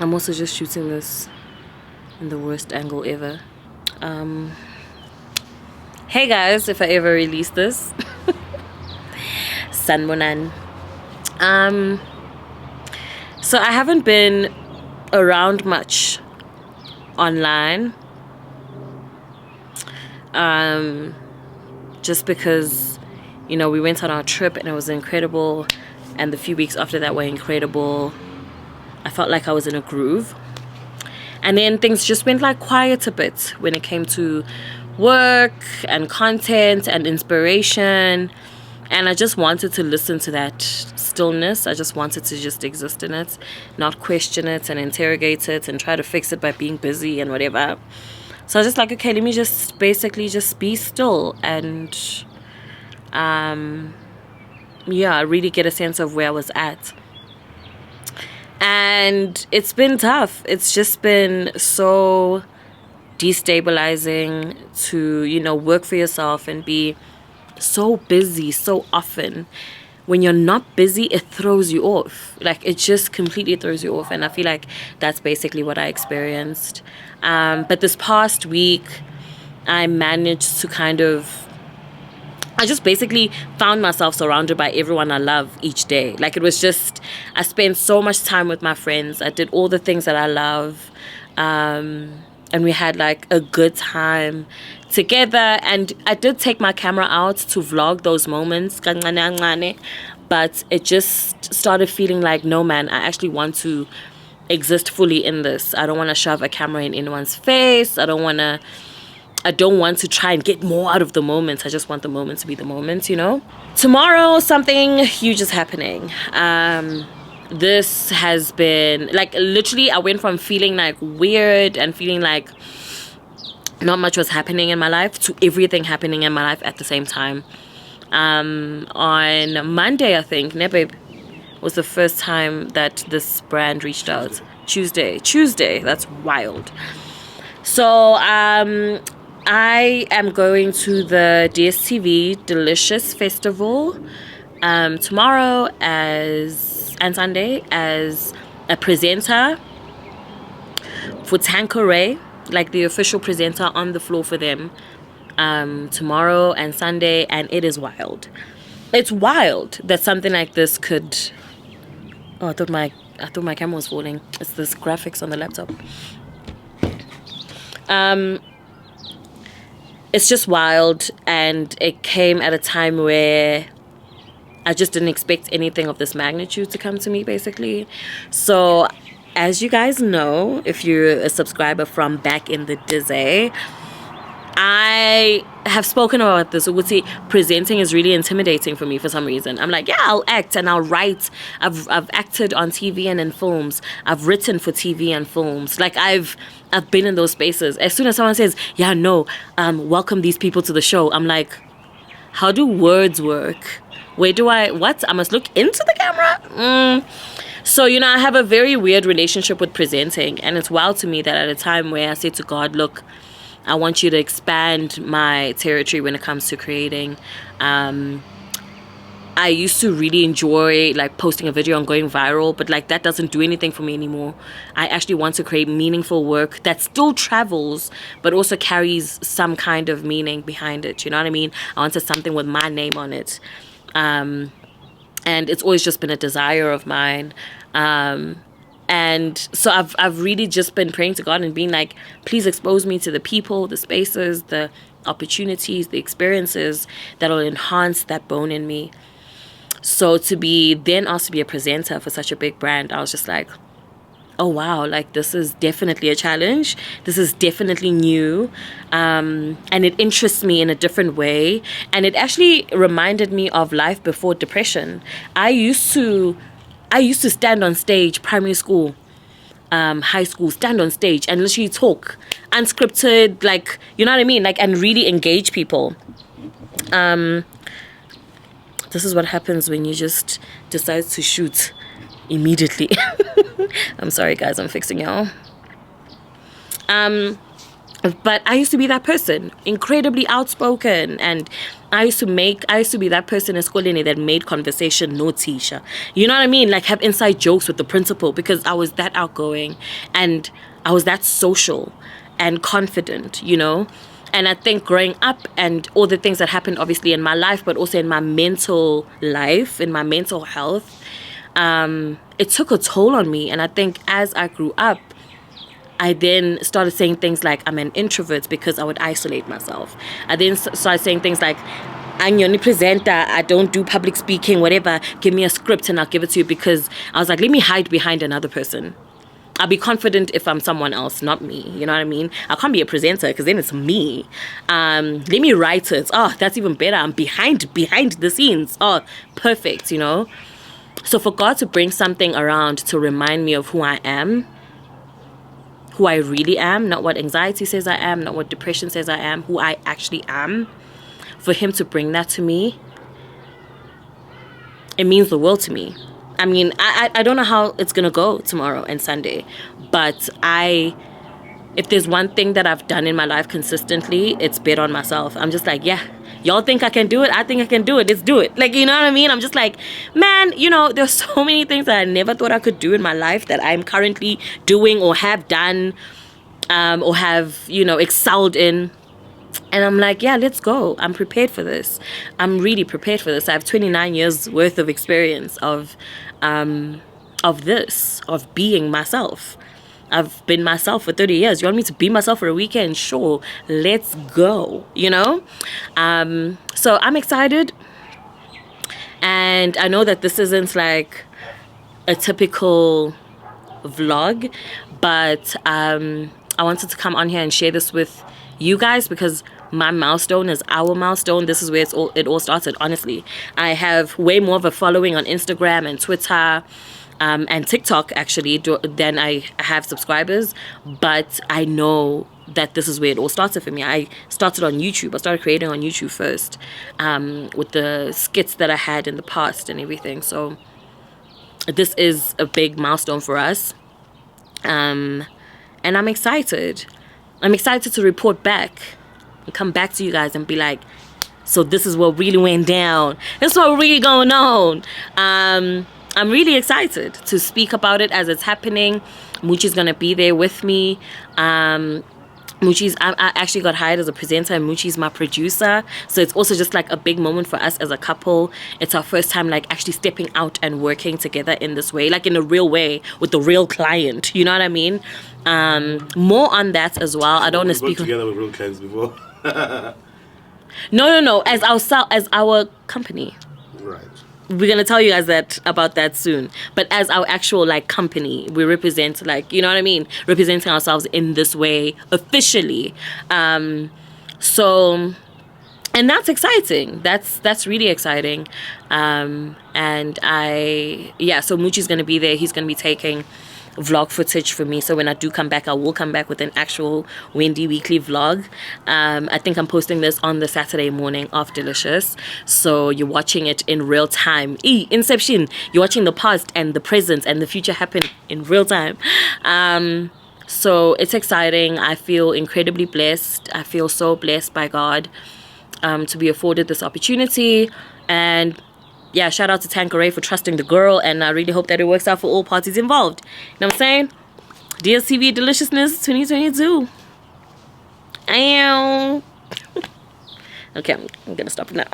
I'm also just shooting this in the worst angle ever. Hey guys, if I ever release this. Sanmonan. So I haven't been around much online. Just because, you know, we went on our trip and it was incredible, and the few weeks after that were incredible. I felt like I was in a groove, and then things just went like quiet a bit when it came to work and content and inspiration. And I just wanted to listen to that stillness. I just wanted to just exist in it, not question it and interrogate it and try to fix it by being busy and whatever. So I was just like, okay, let me just basically just be still and really get a sense of where I was at. And it's been tough. It's just been so destabilizing to, you know, work for yourself and be so busy so often. When you're not busy, it throws you off. Like, it just completely throws you off. And I feel like that's basically what I experienced. But this past week, I managed to I just basically found myself surrounded by everyone I love each day. Like, it was just, I spent so much time with my friends. I did all the things that I love. And we had like a good time together. And I did take my camera out to vlog those moments. But it just started feeling like, no man, I actually want to exist fully in this. I don't want to shove a camera in anyone's face. I don't want to try and get more out of the moment. I just want the moment to be the moment, you know. Tomorrow, something huge is happening. This has been like, literally, I went from feeling like weird and feeling like not much was happening in my life to everything happening in my life at the same time. On Monday, I think, Nebeb was the first time that this brand reached out. Tuesday, that's wild. So I am going to the DSTV Delicious Festival tomorrow and Sunday as a presenter for Tanqueray, like the official presenter on the floor for them, tomorrow and Sunday. And it is wild. It's wild that something like this could... Oh, I thought my camera was falling. It's this graphics on the laptop. It's just wild, and it came at a time where I just didn't expect anything of this magnitude to come to me, basically. So, as you guys know, if you're a subscriber from back in the day, I have spoken about this. Uguti, presenting is really intimidating for me for some reason. I'm like, yeah, I'll act and I'll write. I've acted on TV and in films. I've written for TV and films. Like, I've been in those spaces. As soon as someone says, yeah, no, welcome these people to the show, I'm like, how do words work? I must look into the camera? So, you know, I have a very weird relationship with presenting. And it's wild to me that at a time where I say to God, look, I want you to expand my territory when it comes to creating. I used to really enjoy like posting a video and going viral, but like that doesn't do anything for me anymore. I actually want to create meaningful work that still travels, but also carries some kind of meaning behind it. You know what I mean? I wanted something with my name on it. And it's always just been a desire of mine. And so I've really just been praying to God and being like, please expose me to the people, the spaces, the opportunities, the experiences that will enhance that bone in me. So to be then asked to be a presenter for such a big brand, I was just like, oh wow, like this is definitely a challenge. This is definitely new. And it interests me in a different way. And it actually reminded me of life before depression. I used to stand on stage, primary school, high school, stand on stage and literally talk unscripted, like, you know what I mean? Like, and really engage people. This is what happens when you just decide to shoot immediately. I'm sorry, guys. I'm fixing y'all. But I used to be that person, incredibly outspoken, and I used to be that person in school that made conversation no teacher. You know what I mean? Like have inside jokes with the principal because I was that outgoing and I was that social and confident, you know? And I think growing up and all the things that happened obviously in my life, but also in my mental life, in my mental health, it took a toll on me. And I think as I grew up, I then started saying things like I'm an introvert because I would isolate myself. I then started saying things like I'm the only presenter, I don't do public speaking, whatever. Give me a script and I'll give it to you, because I was like, let me hide behind another person. I'll be confident if I'm someone else, not me. You know what I mean? I can't be a presenter because then it's me. Let me write it. Oh, that's even better. I'm behind the scenes. Oh, perfect, you know? So for God to bring something around to remind me of who I am, who I really am, not what anxiety says I am, not what depression says I am, who I actually am, for him to bring that to me, it means the world to me. I mean, I don't know how it's going to go tomorrow and Sunday, but if there's one thing that I've done in my life consistently, it's bet on myself. I'm just like, yeah, y'all think I can do it? I think I can do it. Let's do it. Like, you know what I mean? I'm just like, man, you know, there's so many things that I never thought I could do in my life that I'm currently doing or have done, or have, you know, excelled in. And I'm like, yeah, let's go. I'm prepared for this. I'm really prepared for this. I have 29 years worth of experience of this, of being myself. I've been myself for 30 years. You want me to be myself for a weekend? Sure, let's go, you know? So I'm excited. And I know that this isn't like a typical vlog, but I wanted to come on here and share this with you guys because my milestone is our milestone. This is where it all started, honestly. I have way more of a following on Instagram and Twitter, and TikTok actually than I have subscribers, but I know that this is where it all started for me. I started on YouTube. I started creating on YouTube first, with the skits that I had in the past and everything. So this is a big milestone for us, and I'm excited. I'm excited to report back and come back to you guys and be like, so this is what really went down. This is what really going on. I'm really excited to speak about it as it's happening. Moochie's gonna be there with me. I actually got hired as a presenter, and Moochie's my producer. So it's also just like a big moment for us as a couple. It's our first time like actually stepping out and working together in this way, like in a real way with the real client. You know what I mean? More on that as well. I don't want to speak together with real clients before. No. As our company. Right. We're gonna tell you guys about that soon. But as our actual like company, we represent, like, you know what I mean, representing ourselves in this way officially. So, and that's exciting. That's really exciting. So Moochie's gonna be there. He's gonna be taking vlog footage for me, so when I do come back, I will come back with an actual Wendy weekly vlog. I think I'm posting this on the Saturday morning of Delicious, so you're watching it in real time. Inception, you're watching the past and the present and the future happen in real time. So it's exciting. I feel incredibly blessed. I feel so blessed by God to be afforded this opportunity. And yeah, shout out to Tanqueray for trusting the girl, and I really hope that it works out for all parties involved. You know what I'm saying? DSTV Deliciousness 2022. Okay, I'm gonna stop now.